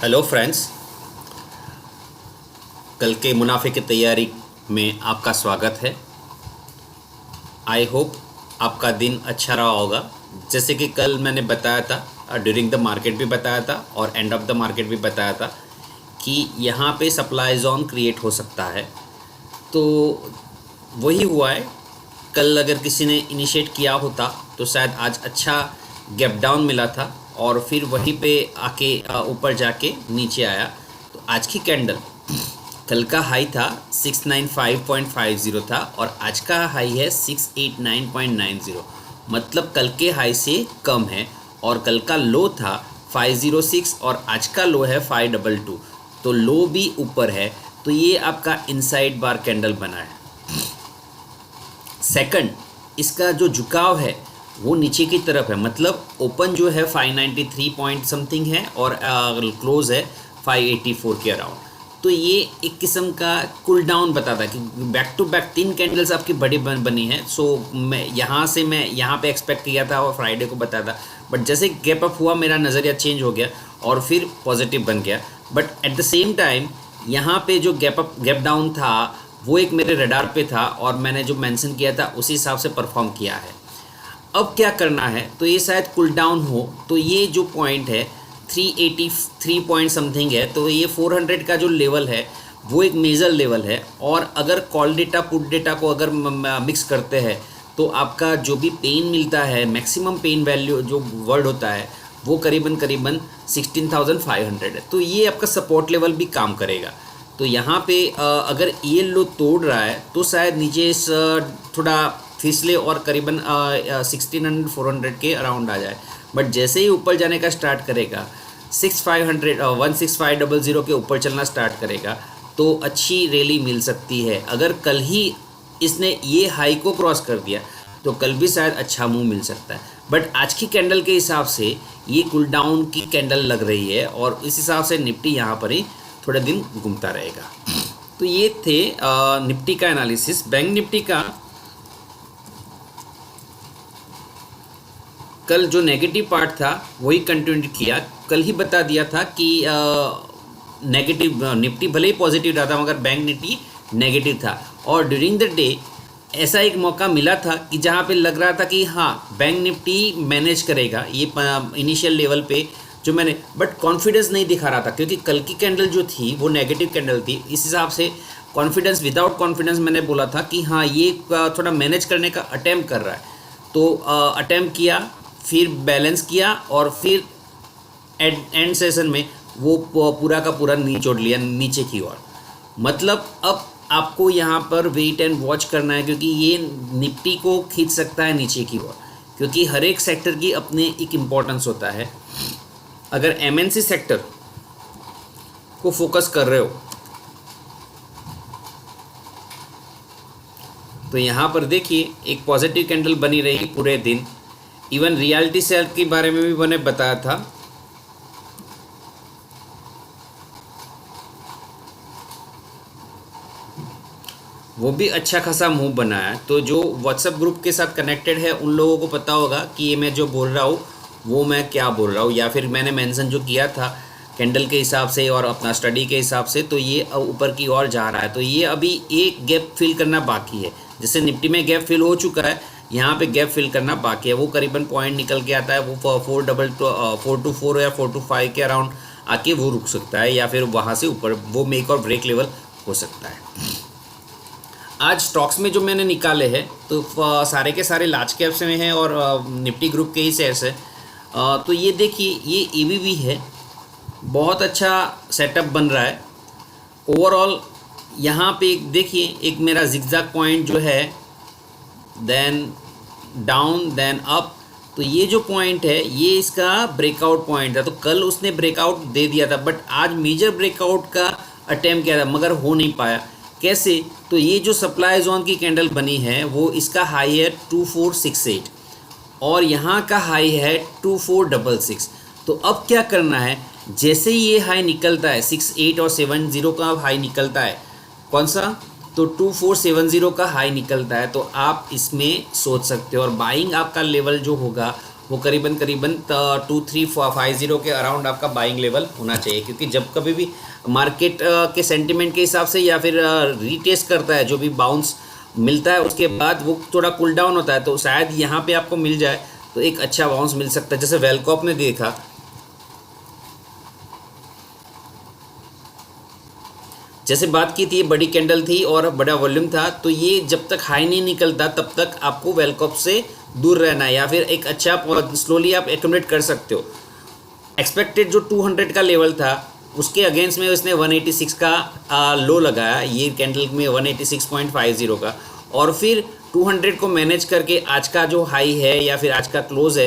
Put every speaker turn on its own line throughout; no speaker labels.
Hello friends, कल के मुनाफे की तैयारी में आपका स्वागत है। आई होप आपका दिन अच्छा रहा होगा। जैसे कि कल मैंने बताया था, ड्यूरिंग द मार्केट भी बताया था और एंड ऑफ द मार्केट भी बताया था कि यहाँ पे सप्लाई जोन क्रिएट हो सकता है। तो वही हुआ है। कल अगर किसी ने इनिशिएट किया होता तो शायद आज अच्छा गैप डाउन मिला था और फिर वहीं पे आके ऊपर जाके नीचे आया। तो आज की कैंडल, कल का हाई था 695.50 था और आज का हाई है 689.90, मतलब कल के हाई से कम है। और कल का लो था 506 और आज का लो है 522, तो लो भी ऊपर है। तो ये आपका इनसाइड बार कैंडल बना है। सेकंड, इसका जो झुकाव है वो नीचे की तरफ है, मतलब ओपन जो है 593 पॉइंट समथिंग है और क्लोज है 584 के अराउंड। तो ये एक किस्म का कूल डाउन बताता है कि बैक टू बैक 3 कैंडल्स आपकी बड़ी बनी है। सो मैं यहाँ पे एक्सपेक्ट किया था और फ्राइडे को बताया था, बट जैसे गैप अप हुआ मेरा नज़रिया चेंज हो गया और फिर पॉजिटिव बन गया। But at the same time यहाँ पे जो गैप डाउन था वो एक मेरे रडार पे था और मैंने जो मेंशन किया था उसी हिसाब से परफॉर्म किया है। अब क्या करना है, तो ये शायद कूल डाउन हो, तो ये जो पॉइंट है 383 पॉइंट समथिंग है, तो ये 400 का जो लेवल है वो एक मेजर लेवल है। और अगर कॉल डेटा पुट डेटा को अगर मिक्स करते हैं तो आपका जो भी पेन मिलता है, मैक्सिमम पेन वैल्यू जो वर्ड होता है वो करीबन 16,500 है। तो ये आपका सपोर्ट लेवल भी काम करेगा। तो यहाँ पे अगर ये लो तोड़ रहा है तो शायद नीचे थोड़ा फिसले और करीबन 1600 400 के अराउंड आ जाए। बट जैसे ही ऊपर जाने का स्टार्ट करेगा 16500 के ऊपर चलना स्टार्ट करेगा तो अच्छी रैली मिल सकती है। अगर कल ही इसने ये हाई को क्रॉस कर दिया तो कल भी शायद अच्छा मूव मिल सकता है। बट आज की कैंडल के हिसाब से ये कूल डाउन की कैंडल लग रही है और इस हिसाब से निफ्टी यहाँ पर ही थोड़े दिन घूमता रहेगा। तो ये थे निफ्टी का एनालिसिस। बैंक निफ्टी का कल जो नेगेटिव पार्ट था वही कंटिन्यू किया। कल ही बता दिया था कि नेगेटिव निफ्टी भले ही पॉजिटिव रहा था मगर बैंक निफ्टी नेगेटिव था। और ड्यूरिंग द डे ऐसा एक मौका मिला था कि जहाँ पे लग रहा था कि हाँ बैंक निफ्टी मैनेज करेगा ये इनिशियल लेवल पे जो मैंने, बट कॉन्फिडेंस नहीं दिखा रहा था क्योंकि कल की कैंडल जो थी वो नेगेटिव कैंडल थी। इस हिसाब से कॉन्फिडेंस, विदाउट कॉन्फिडेंस मैंने बोला था कि हाँ ये थोड़ा मैनेज करने का अटैम्प्ट कर रहा है। तो अटैम्प्ट किया, फिर बैलेंस किया और फिर एंड सेशन में वो पूरा का पूरा निचोड़ लिया नीचे की ओर। मतलब अब आपको यहाँ पर वेट एंड वॉच करना है क्योंकि ये निफ्टी को खींच सकता है नीचे की ओर, क्योंकि हर एक सेक्टर की अपने एक इम्पोर्टेंस होता है। अगर एमएनसी सेक्टर को फोकस कर रहे हो तो यहाँ पर देखिए एक पॉजिटिव कैंडल बनी रही पूरे दिन। इवन रियलिटी सेल के बारे में भी मैंने बताया था। वो भी अच्छा खासा मूव बना है। तो जो व्हाट्सएप ग्रुप के साथ कनेक्टेड है उन लोगों को पता होगा कि ये मैं जो बोल रहा हूँ वो मैं क्या बोल रहा हूँ, या फिर मैंने मेंशन जो किया था कैंडल के हिसाब से और अपना स्टडी के हिसाब से, तो ये ऊपर की ओर जा रहा है। तो ये अभी एक गैप फिल करना बाकी है। जैसे निफ्टी में गैप फिल हो चुका है, यहाँ पे गैप फिल करना बाकी है। वो करीबन पॉइंट निकल के आता है, वो 424 या 425 के अराउंड आके वो रुक सकता है, या फिर वहाँ से ऊपर वो मेक और ब्रेक लेवल हो सकता है। आज स्टॉक्स में जो मैंने निकाले हैं तो सारे के सारे लार्ज कैप्स में हैं और निफ्टी ग्रुप के ही शेयर्स है। तो ये देखिए ये एबीबी है, बहुत अच्छा सेटअप बन रहा है ओवरऑल। यहाँ पे देखिए एक मेरा जिगजैग पॉइंट जो है, देन डाउन देन अप। तो ये जो पॉइंट है ये इसका ब्रेकआउट पॉइंट था। तो कल उसने ब्रेकआउट दे दिया था बट आज मेजर ब्रेकआउट का अटेम्प्ट किया था मगर हो नहीं पाया। कैसे, तो ये जो सप्लाई जोन की कैंडल बनी है वो इसका हाई है 2468 और यहाँ का हाई है 2466। तो अब क्या करना है, जैसे ही ये हाई निकलता है 68 और 70 का हाई निकलता है, कौन सा, तो 2470 का हाई निकलता है, तो आप इसमें सोच सकते हो और बाइंग आपका लेवल जो होगा वो करीबन करीबन 2350 के अराउंड आपका बाइंग लेवल होना चाहिए, क्योंकि जब कभी भी मार्केट के सेंटिमेंट के हिसाब से या फिर रीटेस्ट करता है, जो भी बाउंस मिलता है उसके बाद वो थोड़ा कूल डाउन होता है, तो शायद यहाँ पे आपको मिल जाए तो एक अच्छा बाउंस मिल सकता है, जैसे वेलकॉप ने देखा। जैसे बात की थी, बड़ी कैंडल थी और बड़ा वॉल्यूम था, तो ये जब तक हाई नहीं निकलता तब तक आपको वेलकॉप से दूर रहना है, या फिर एक अच्छा स्लोली आप एक्यूमुलेट कर सकते हो। एक्सपेक्टेड जो 200 का लेवल था उसके अगेंस्ट में उसने 186 का लो लगाया, ये कैंडल में 186.50 का, और फिर 200 को मैनेज करके आज का जो हाई है या फिर आज का क्लोज है,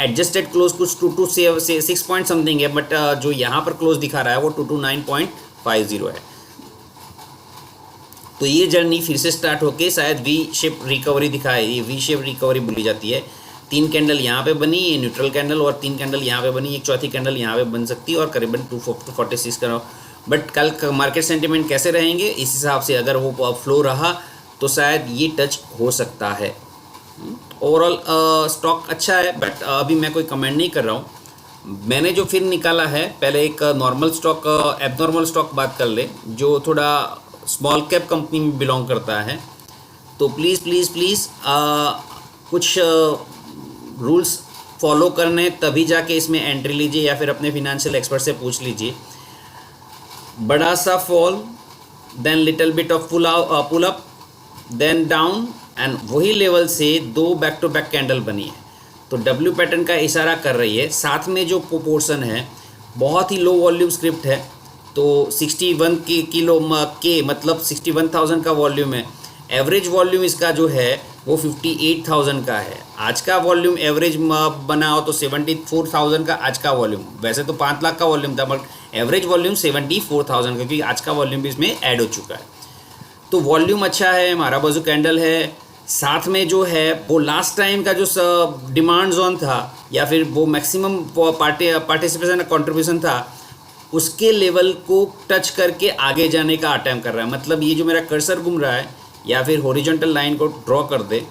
एडजस्टेड क्लोज कुछ 226 पॉइंट समथिंग है, बट जो यहाँ पर क्लोज दिखा रहा है वो 229.50 है। तो ये जर्नी फिर से स्टार्ट होके शायद वी शेप रिकवरी दिखाए, ये वी शेप रिकवरी बोली जाती है। 3 कैंडल यहाँ पे बनी, ये न्यूट्रल कैंडल, और 3 कैंडल यहाँ पे बनी, एक चौथी कैंडल यहाँ पे बन सकती है, और करीबन 246 का। बट कल मार्केट सेंटिमेंट कैसे रहेंगे इस हिसाब से अगर वो फ्लो रहा तो शायद ये टच हो सकता है। ओवरऑल स्टॉक अच्छा है, बट अभी मैं कोई कमेंट नहीं कर रहा हूँ। मैंने जो फिर निकाला है, पहले एक नॉर्मल स्टॉक, एबनॉर्मल स्टॉक बात कर ले, जो थोड़ा स्मॉल कैप कंपनी में बिलोंग करता है। तो प्लीज़ प्लीज़ प्लीज़ कुछ रूल्स फॉलो करने, तभी जाके इसमें एंट्री लीजिए, या फिर अपने फिनेंशियल एक्सपर्ट से पूछ लीजिए। बड़ा सा fall, then little bit of pull up, then down, and वही लेवल से 2 बैक टू बैक कैंडल बनी है, तो डब्ल्यू पैटर्न का इशारा कर रही है। साथ में जो पोर्शन है बहुत ही लो वॉल्यूम स्क्रिप्ट है, तो 61 के मतलब 61,000 का वॉल्यूम है। एवरेज वॉल्यूम इसका जो है वो 58,000 का है। आज का वॉल्यूम एवरेज बना हो तो 74,000 का आज का वॉल्यूम, वैसे तो 5 लाख का वॉल्यूम था, बट एवरेज वॉल्यूम 74,000, क्योंकि आज का वॉल्यूम भी इसमें ऐड हो चुका है। तो वॉल्यूम अच्छा है, हमारा बाजू कैंडल है, साथ में जो है वो लास्ट टाइम का जो डिमांड जोन था या फिर वो मैक्सिमम पार्टिसिपेशन कंट्रीब्यूशन था, उसके लेवल को टच करके आगे जाने का अटेम्प्ट कर रहा है। मतलब ये जो मेरा कर्सर घूम रहा है, या फिर हॉरिजॉन्टल लाइन को ड्रॉ कर दे,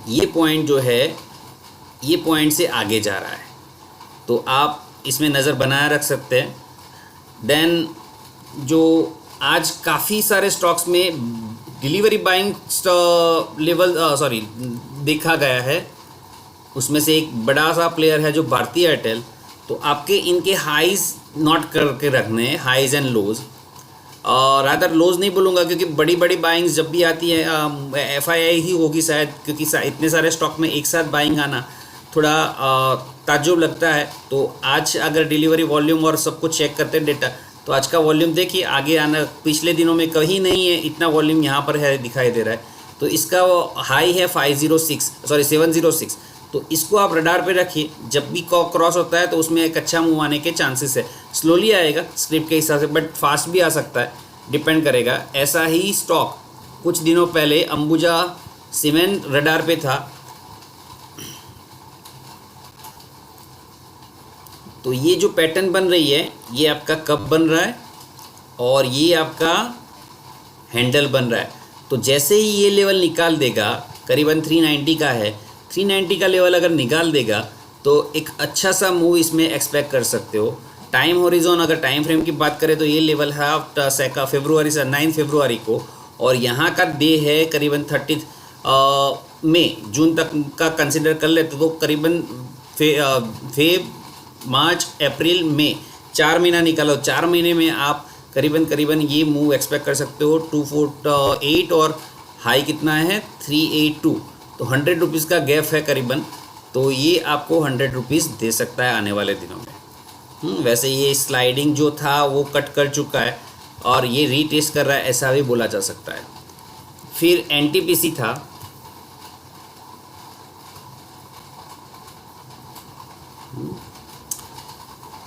ये पॉइंट जो है ये पॉइंट से आगे जा रहा है, तो आप इसमें नज़र बनाए रख सकते हैं। देन जो आज काफ़ी सारे स्टॉक्स में डिलीवरी बाइंग लेवल देखा गया है, उसमें से एक बड़ा सा प्लेयर है जो भारती एयरटेल। तो आपके इनके हाइज नोट करके रखने हैं, हाइज एंड लोज, और रादर लोज नहीं बोलूँगा, क्योंकि बड़ी बड़ी बाइंग्स जब भी आती है FII ही होगी शायद, क्योंकि इतने सारे स्टॉक में एक साथ बाइंग आना थोड़ा ताज्जुब लगता है। तो आज अगर डिलीवरी वॉल्यूम और सब कुछ चेक करते हैं डेटा, तो आज का वॉल्यूम देखिए, आगे आना पिछले दिनों में कहीं नहीं है इतना वॉल्यूम यहाँ पर है, दिखाई दे रहा है। तो इसका हाई है 706, तो इसको आप रडार पे रखिए। जब भी क्रॉस होता है तो उसमें एक अच्छा मूव आने के चांसेस है। स्लोली आएगा स्क्रिप्ट के हिसाब से, बट फास्ट भी आ सकता है, डिपेंड करेगा। ऐसा ही स्टॉक कुछ दिनों पहले अंबुजा सीमेंट रडार पे था, तो ये जो पैटर्न बन रही है ये आपका कप बन रहा है और ये आपका हैंडल बन रहा है। तो जैसे ही ये लेवल निकाल देगा, करीबन 390 का है, 390 का लेवल अगर निकाल देगा तो एक अच्छा सा मूव इसमें एक्सपेक्ट कर सकते हो। टाइम होरिजोन, अगर टाइम फ्रेम की बात करें तो ये लेवल है फरवरी से 9 फरवरी को, और यहाँ का डे है करीबन 30 मई, जून तक का कंसिडर कर लेते तो करीबन मार्च अप्रैल मई 4 महीना निकालो। 4 महीने में आप करीबन ये मूव एक्सपेक्ट कर सकते हो 248, और हाई कितना है 382, तो 100 रुपीज़ का गैप है करीबन, तो ये आपको 100 रुपीज़ दे सकता है आने वाले दिनों में। वैसे ये स्लाइडिंग जो था वो कट कर चुका है और ये रीटेस्ट कर रहा है, ऐसा भी बोला जा सकता है। फिर NTPC था,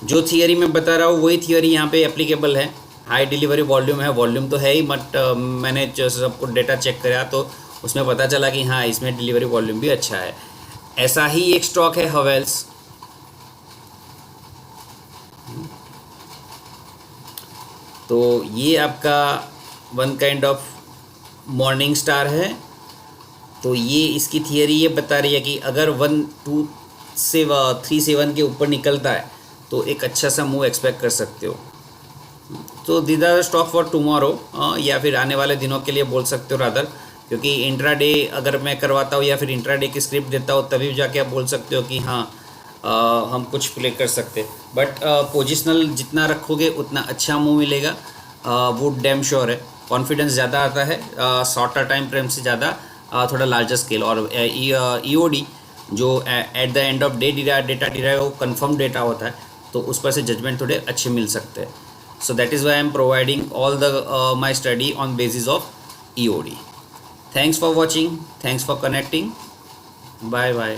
जो थियरी मैं बता रहा हूँ वही थियरी यहाँ पे एप्लीकेबल है। हाई डिलीवरी वॉल्यूम है, वॉल्यूम तो है ही, बट मैंने जो सबको डेटा चेक कराया तो उसमें पता चला कि हाँ इसमें डिलीवरी वॉल्यूम भी अच्छा है। ऐसा ही एक स्टॉक है हवेल्स, तो ये आपका one kind of morning star है। तो ये इसकी थियरी ये बता रही है कि अगर 1-2 से 3-7 के ऊपर निकलता है तो एक अच्छा सा मूव एक्सपेक्ट कर सकते हो। तो these are stock for tomorrow, या फिर आने वाले दिनों के लिए बोल सकते हो रादर, क्योंकि इंट्राडे अगर मैं करवाता हूँ या फिर इंट्राडे की स्क्रिप्ट देता हूँ तभी जाके आप बोल सकते हो कि हाँ हम कुछ प्ले कर सकते हैं। बट पोजिशनल जितना रखोगे उतना अच्छा मूव मिलेगा, वो डैम श्योर है। कॉन्फिडेंस ज़्यादा आता है शॉर्टर टाइम फ्रेम से ज़्यादा थोड़ा लार्जर स्केल। और ईओडी जो at the end of day data derive वो कंफर्म डेटा होता है, तो उस पर से जजमेंट थोड़े अच्छे मिल सकते हैं। So that is why I am providing all the my study on basis of EOD. Thanks for watching. Thanks for connecting. Bye bye.